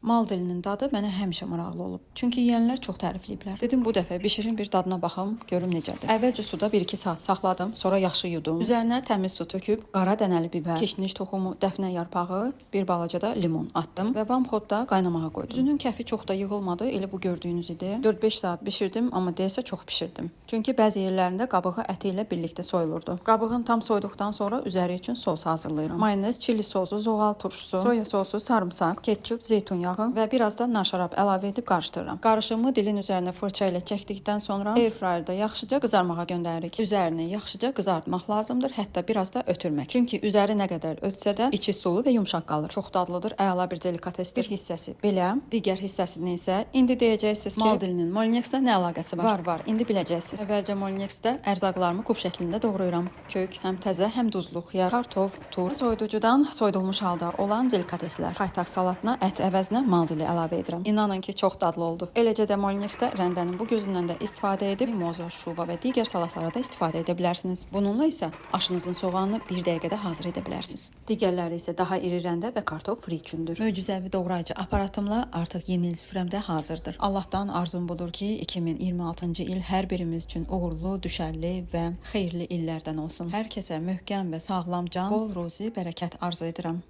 Mal dilinin dadı mənə həmişə maraqlı olub. Çünki yeyənlər çox tərifləyiblər. Dedim bu dəfə bişirin bir dadına baxım, görüm necədir. Əvvəlcə suda 1-2 saat saxladım, sonra yaxşı yudum. Üzərinə təmiz su töküb qara dənəli bibər, kişniş toxumu, dəfnə yarpağı, bir balaca da limon atdım və vamxodda qaynamağa qoydum. Üzünün kəfi çox da yığılmadı, elə bu gördüyünüz idi. 4-5 saat bişirdim, amma deyəsə çox bişirdim. Çünki bəzi yerlərində qabığı əti ilə birlikdə soyulurdu. Qabığın tam soyduqdan sonra üzəri üçün sos hazırlayıram. Mayonez, çili sosu, zoğal turşusu, soya sosu, sarımsaq, ketçup, zeytun yağı və biraz da nar şarab əlavə edib qarışdırıram. Qarışımı dilin üzərinə fırça ilə çəkdikdən sonra airfryerdə yaxşıca qızarmağa göndəririk. Üzərini yaxşıca qızartmaq lazımdır, hətta biraz da ötürmək. Çünki üzəri nə qədər ötsə də içi sulu və yumşaq qalır. Çox dadlıdır, əla bir delikatesdir. Bir hissəsi belə, digər hissəsini isə indi deyəcəksiniz ki, mal dilinin Molinex-də nə əlaqəsi var? Var, indi biləcəksiniz. Əvvəlcə Molinex-də ərzaqlarımı kub şəklində doğrayıram. Kök, həm təzə, həm duzlu xiyar, kartof, turp, soyuducudan soyudulmuş halda olan delikateslər. Paytaxt salatına ət əvəzinə mal dili əlavə edirəm. İnanın ki, çox dadlı oldu. Eləcə də Molinex-də rəndənin bu gözündən də istifadə edib mimoza, şuba və digər salatlara da istifadə edə bilərsiniz. Bununla isə aşınızın soğanını 1 dəqiqədə hazır edə bilərsiniz. Digərləri isə daha iri rəndə və kartof fri üçündür. Möcüzəvi doğrayıcı aparatımla artıq yeni il süfrəmdə hazırdır. Allahdan arzum budur ki, 2026-cı il hər birimiz üçün uğurlu, düşərli və xeyirli illərdən olsun. Hər kəsə möhkəm və sağlam can, bol ruzi, bərəkət arzu edirəm.